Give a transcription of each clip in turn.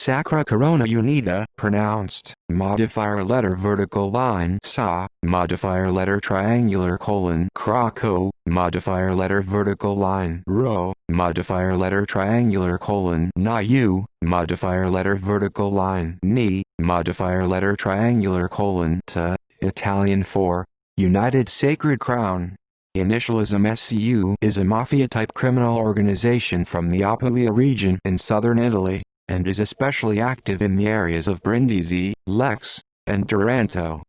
Sacra Corona Unita, pronounced, modifier letter vertical line sa, modifier letter triangular colon Krakow, modifier letter vertical line rho, modifier letter triangular colon na modifier letter vertical line ni, modifier letter triangular colon ta, Italian for United Sacred Crown. Initialism SCU is a mafia-type criminal organization from the Apulia region in southern Italy, and is especially active in the areas of Brindisi, Lecce, and Taranto.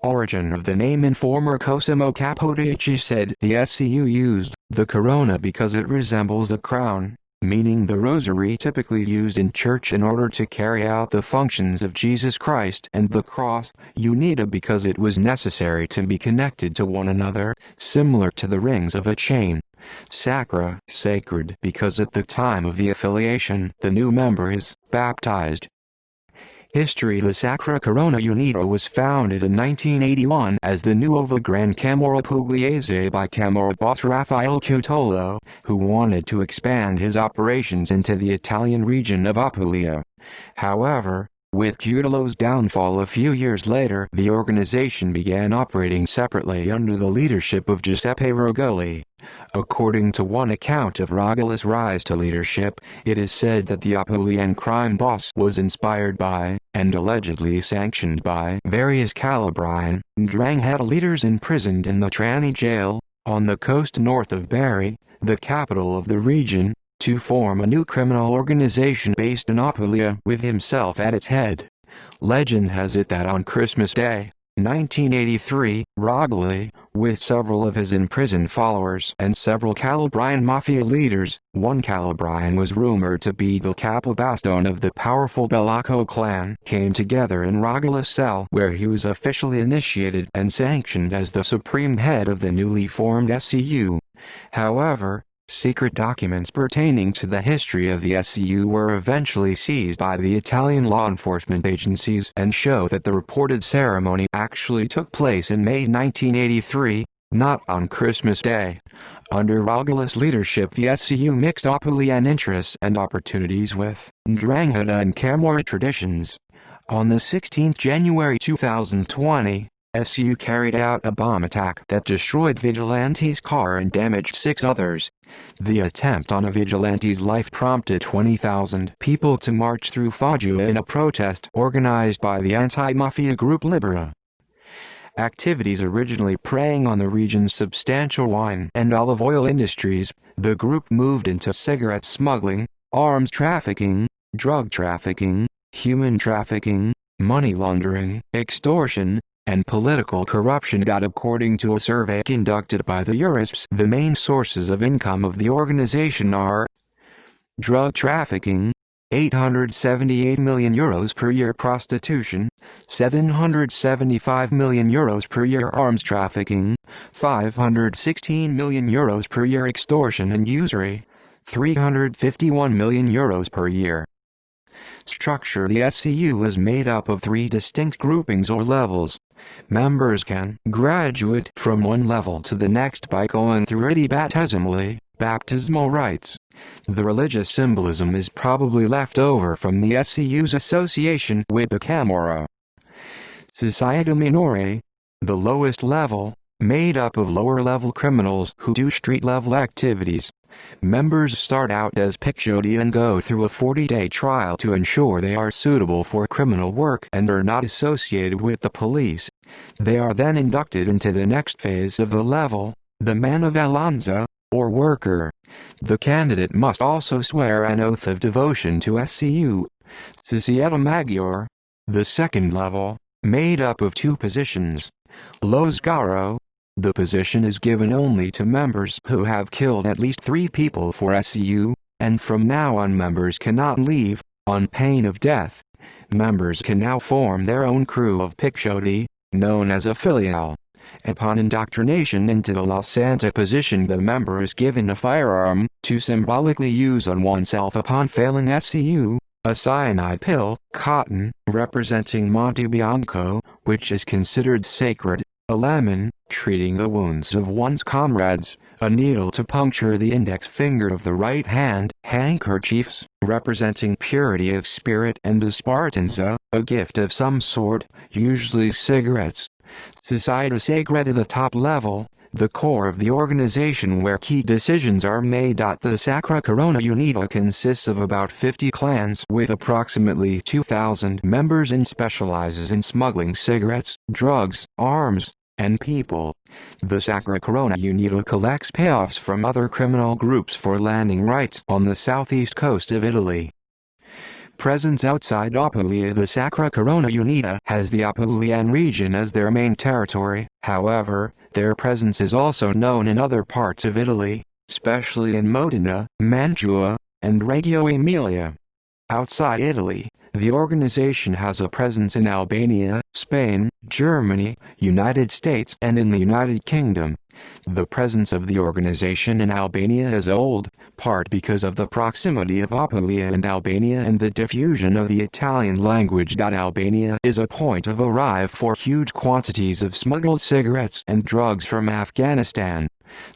Origin of the name: informer Cosimo Capodici said the SCU used the corona because it resembles a crown, meaning the rosary typically used in church in order to carry out the functions of Jesus Christ, and the cross, Unita, because it was necessary to be connected to one another, similar to the rings of a chain. Sacra, sacred, because at the time of the affiliation, the new member is baptized. History: the Sacra Corona Unita was founded in 1981 as the Nuova Gran Camorra Pugliese by Camorra boss Raffaele Cutolo, who wanted to expand his operations into the Italian region of Apulia. However, with Cutolo's downfall a few years later, the organization began operating separately under the leadership of Giuseppe Rogoli. According to one account of Rogoli's rise to leadership, it is said that the Apulian crime boss was inspired by, and allegedly sanctioned by, various Calabrian, 'ndrangheta leaders imprisoned in the Trani jail, on the coast north of Bari, the capital of the region, to form a new criminal organization based in Apulia with himself at its head. Legend has it that on Christmas Day, 1983, Rogoli, with several of his imprisoned followers and several Calabrian mafia leaders, one Calabrian was rumored to be the capobastone of the powerful Bellacco clan, came together in Rogoli's cell, where he was officially initiated and sanctioned as the supreme head of the newly formed SCU. However, secret documents pertaining to the history of the SCU were eventually seized by the Italian law enforcement agencies and show that the reported ceremony actually took place in May 1983, not on Christmas Day. Under Rogoli's leadership, the SCU mixed Apulian interests and opportunities with 'ndrangheta and Camorra traditions. On the 16th January 2020, SCU carried out a bomb attack that destroyed vigilante's car and damaged 6 others. The attempt on a vigilante's life prompted 20,000 people to march through Foggia in a protest organized by the anti-mafia group Libera. Activities originally preying on the region's substantial wine and olive oil industries, the group moved into cigarette smuggling, arms trafficking, drug trafficking, human trafficking, money laundering, extortion, and political corruption. According to a survey conducted by the URISPs, the main sources of income of the organization are drug trafficking, €878 million per year; prostitution, €775 million per year; arms trafficking, €516 million per year; extortion and usury, €351 million per year. Structure: the SCU is made up of 3 distinct groupings or levels. Members can graduate from one level to the next by going through riti baptismali, baptismal rites. The religious symbolism is probably left over from the SCU's association with the Camorra. Società Minore, the lowest level, made up of lower-level criminals who do street-level activities. Members start out as piccioti and go through a 40-day trial to ensure they are suitable for criminal work and are not associated with the police. They are then inducted into the next phase of the level, the manovalanza, or worker. The candidate must also swear an oath of devotion to SCU. Società Maggiore, the second level, made up of 2 positions. Lo sgaro, the position is given only to members who have killed at least 3 people for SCU, and from now on members cannot leave, on pain of death. Members can now form their own crew of piccioti, known as a filiale. Upon indoctrination into the La Santa position, the member is given a firearm, to symbolically use on oneself upon failing SCU, a cyanide pill, cotton, representing Monte Bianco, which is considered sacred, a lemon, treating the wounds of one's comrades, a needle to puncture the index finger of the right hand, handkerchiefs, representing purity of spirit, and the Spartans a gift of some sort, usually cigarettes. Society Sacra to the top level, the core of the organization where key decisions are made. The Sacra Corona Unita consists of about 50 clans with approximately 2,000 members and specializes in smuggling cigarettes, drugs, arms, and people. The Sacra Corona Unita collects payoffs from other criminal groups for landing rights on the southeast coast of Italy. Presence outside Apulia. The Sacra Corona Unita has the Apulian region as their main territory. However, their presence is also known in other parts of Italy, especially in Modena, Mantua, and Reggio Emilia. Outside Italy, the organization has a presence in Albania, Spain, Germany, United States, and in the United Kingdom. The presence of the organization in Albania is old, part because of the proximity of Apulia and Albania and the diffusion of the Italian language. Albania is a point of arrival for huge quantities of smuggled cigarettes and drugs from Afghanistan.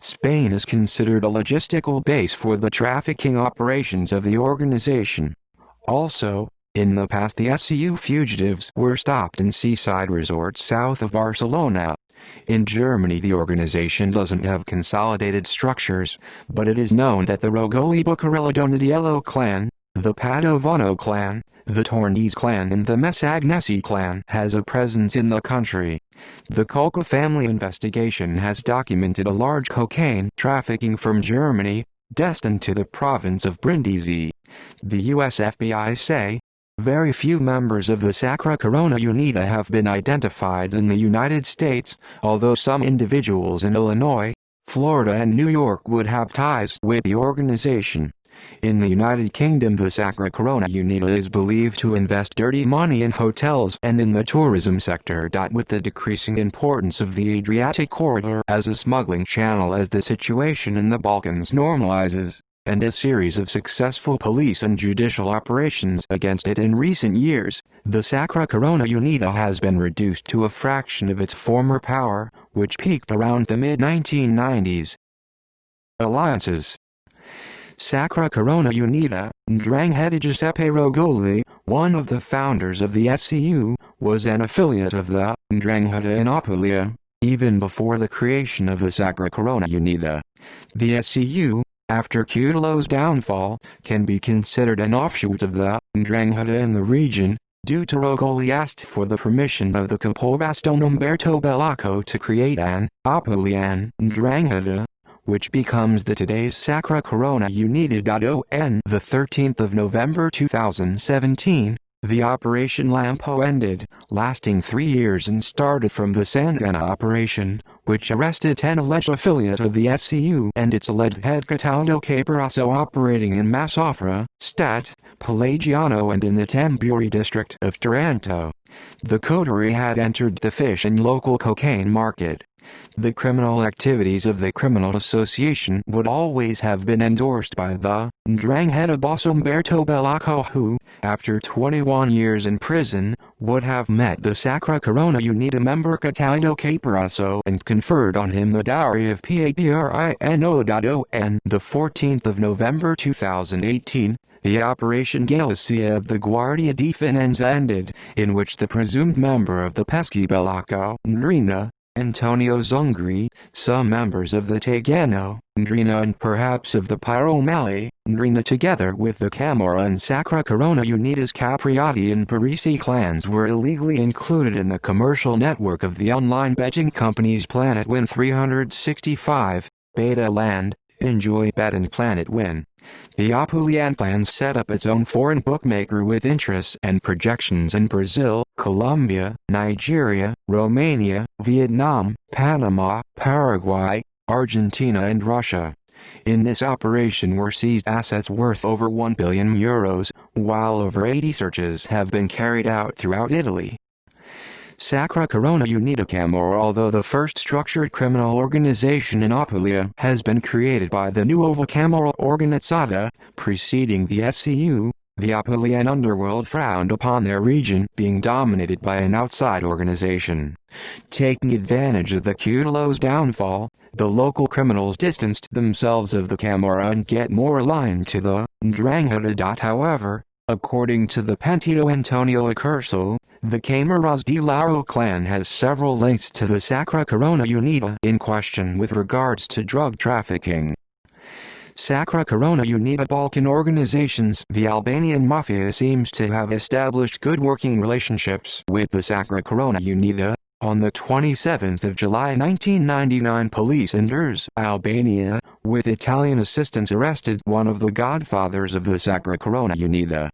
Spain is considered a logistical base for the trafficking operations of the organization. Also, in the past the SCU fugitives were stopped in seaside resorts south of Barcelona. In Germany the organization doesn't have consolidated structures, but it is known that the Rogoli Bucarella Donatello clan, the Padovano clan, the Tornese clan and the Messagnesi clan has a presence in the country. The Colca family investigation has documented a large cocaine trafficking from Germany, destined to the province of Brindisi. The US FBI say, very few members of the Sacra Corona Unita have been identified in the United States, although some individuals in Illinois, Florida and New York would have ties with the organization. In the United Kingdom the Sacra Corona Unita is believed to invest dirty money in hotels and in the tourism sector. With the decreasing importance of the Adriatic corridor as a smuggling channel as the situation in the Balkans normalizes, and a series of successful police and judicial operations against it in recent years, the Sacra Corona Unita has been reduced to a fraction of its former power, which peaked around the mid-1990s. Alliances. Sacra Corona Unita, Ndrangheta Giuseppe Rogoli, one of the founders of the SCU, was an affiliate of the Ndrangheta in Apulia, even before the creation of the Sacra Corona Unita. The SCU, after Cutolo's downfall, can be considered an offshoot of the Ndrangheta in the region, due to Rogoli asked for the permission of the Capobastone Umberto Bellacco to create an Apulian Ndrangheta, which becomes the today's Sacra Corona Unita. On the 13th of November 2017, the Operation Lampo ended, lasting 3 years and started from the Sant'Anna operation, which arrested 10 alleged affiliate of the SCU and its alleged head Cataldo Caparasso operating in Massafra, Stat, Pelagiano and in the Tamburi district of Taranto. The coterie had entered the fish and local cocaine market. The criminal activities of the criminal association would always have been endorsed by the Ndrangheta boss Umberto Bellacco who, after 21 years in prison, would have met the Sacra Corona Unita member Cataldo Caparasso and conferred on him the dowry of Paprino. On the 14th of November 2018, the Operation Galicia of the Guardia di Finanza ended, in which the presumed member of the pesky Bellacco, Ndrina, Antonio Zungri, some members of the Tegano, Ndrina and perhaps of the Piromali, Ndrina together with the Camorra and Sacra Corona Unitas Capriati and Parisi clans were illegally included in the commercial network of the online betting companies Planet Win 365, Beta Land, Enjoy Bet and Planet Win. The Apulian clans set up its own foreign bookmaker with interests and projections in Brazil, Colombia, Nigeria, Romania, Vietnam, Panama, Paraguay, Argentina and Russia. In this operation were seized assets worth over €1 billion, while over 80 searches have been carried out throughout Italy. Sacra Corona Unita Camorra. Although the first structured criminal organization in Apulia has been created by the Nuova Camorra Organizzata, preceding the SCU, the Apulian underworld frowned upon their region being dominated by an outside organization. Taking advantage of the Cutulo's downfall, the local criminals distanced themselves of the Camorra and get more aligned to the Ndrangheta. However, according to the Pentito Antonio Accurso, the Camorras de Lauro clan has several links to the Sacra Corona Unita in question with regards to drug trafficking. Sacra Corona Unita Balkan organizations. The Albanian Mafia seems to have established good working relationships with the Sacra Corona Unita. On the 27th of July 1999, police in Durrës, Albania, with Italian assistance arrested one of the godfathers of the Sacra Corona Unita.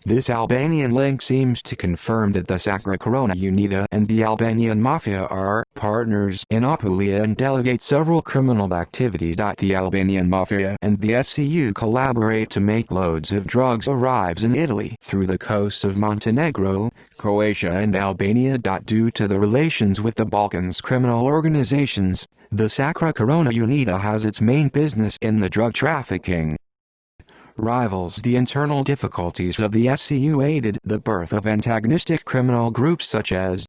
This Albanian link seems to confirm that the Sacra Corona Unita and the Albanian Mafia are partners in Apulia and delegate several criminal activities. The Albanian Mafia and the SCU collaborate to make loads of drugs arrives in Italy through the coasts of Montenegro, Croatia and Albania. Due to the relations with the Balkans criminal organizations, the Sacra Corona Unita has its main business in the drug trafficking. Rivals. The internal difficulties of the SCU aided the birth of antagonistic criminal groups such as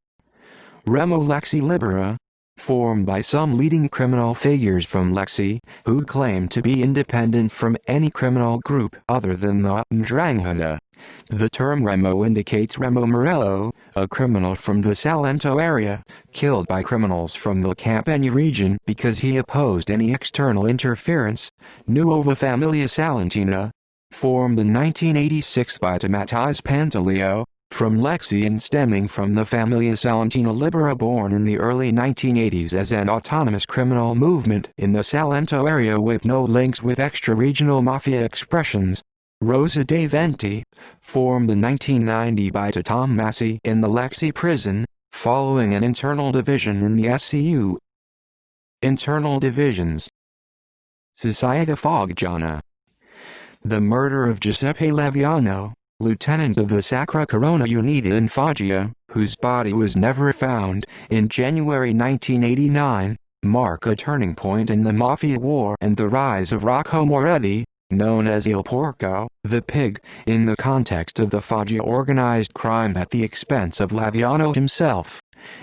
Remo Lexi Libera, formed by some leading criminal figures from Lexi, who claim to be independent from any criminal group other than the Ndrangheta. The term Remo indicates Remo Morello, a criminal from the Salento area, killed by criminals from the Campania region because he opposed any external interference. Nuova Familia Salentina, formed in 1986 by Tomatis Pantaleo, from Lexi and stemming from the Familia Salentina Libera, born in the early 1980s as an autonomous criminal movement in the Salento area with no links with extra-regional mafia expressions. Rosa dei Venti, formed in 1990 by Tom Massi in the Lexi prison, following an internal division in the SCU. Internal divisions. Societa Foggiana. The murder of Giuseppe Laviano, lieutenant of the Sacra Corona Unita in Foggia, whose body was never found, in January 1989, mark a turning point in the Mafia war and the rise of Rocco Moretti, known as Il Porco, the pig, in the context of the Foggia organized crime at the expense of Laviano himself.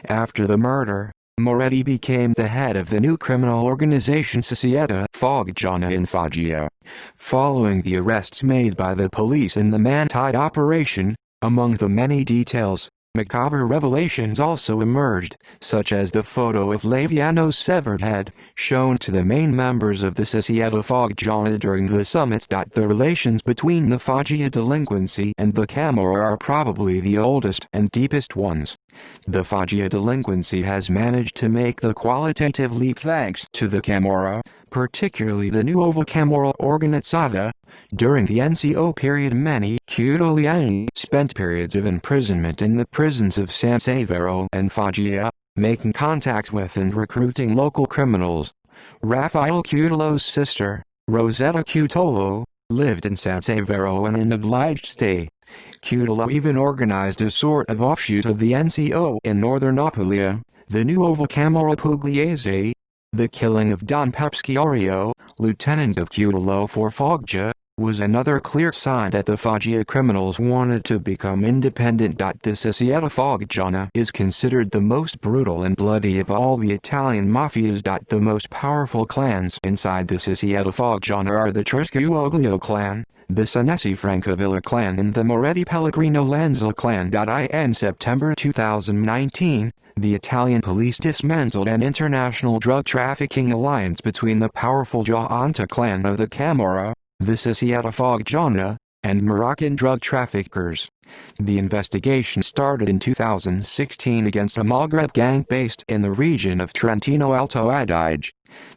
After the murder, Moretti became the head of the new criminal organization Societa Foggiana in Foggia. Following the arrests made by the police in the man-tied operation, among the many details, macabre revelations also emerged, such as the photo of Laviano's severed head, shown to the main members of the Societa Foggiana during the summits. The relations between the Foggia delinquency and the Camorra are probably the oldest and deepest ones. The Foggia delinquency has managed to make the qualitative leap thanks to the Camorra, particularly the Nuova Camorra Organizzata. During the NCO period, many Cutoliani spent periods of imprisonment in the prisons of San Severo and Foggia, making contact with and recruiting local criminals. Raffaele Cutulo's sister, Rosetta Cutolo, lived in San Severo and in obliged stay. Cutulo even organized a sort of offshoot of the NCO in northern Apulia, the Nuova Camorra Pugliese. The killing of Don Pepsciorio, lieutenant of Cutulo for Foggia, was another clear sign that the Foggia criminals wanted to become independent. The Societa Foggiana is considered the most brutal and bloody of all the Italian mafias. The most powerful clans inside the Societa Foggiana are the Trisciuoglio clan, the Senesi Francavilla clan and the Moretti Pellegrino Lanza clan. In September 2019, the Italian police dismantled an international drug trafficking alliance between the powerful Gianta clan of the Camorra, the Societa Foggiana, and Moroccan drug traffickers. The investigation started in 2016 against a Maghreb gang based in the region of Trentino Alto Adige.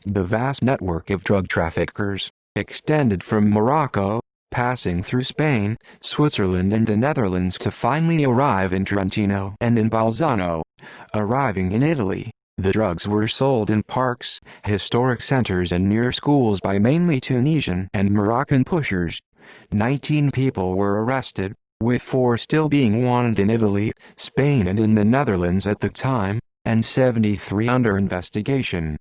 The vast network of drug traffickers extended from Morocco, passing through Spain, Switzerland and the Netherlands to finally arrive in Trentino and in Bolzano. Arriving in Italy, the drugs were sold in parks, historic centers and near schools by mainly Tunisian and Moroccan pushers. 19 people were arrested, with 4 still being wanted in Italy, Spain and in the Netherlands at the time, and 73 under investigation.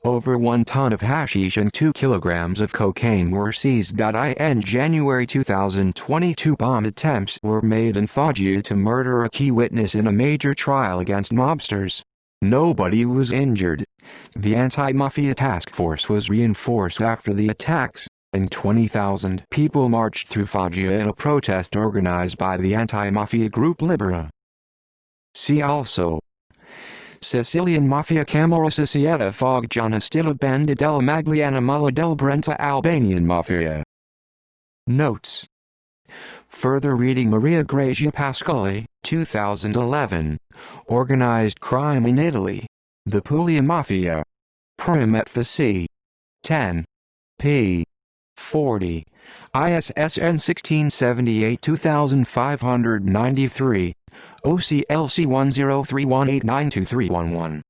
Over 1 ton of hashish and 2 kilograms of cocaine were seized. In January 2022, bomb attempts were made in Foggia to murder a key witness in a major trial against mobsters. Nobody was injured. The anti-mafia task force was reinforced after the attacks, and 20,000 people marched through Foggia in a protest organized by the anti-mafia group Libera. See also: Sicilian Mafia Camorra Societa Foggiana Stile Banda della Magliana Mulla del Brenta Albanian Mafia. Notes. Further reading: Maria Grazia Pascoli, 2011. Organized Crime in Italy. The Puglia Mafia. Prim et Facie. 10. p. 40. ISSN 1678-2593. OCLC 1031892311.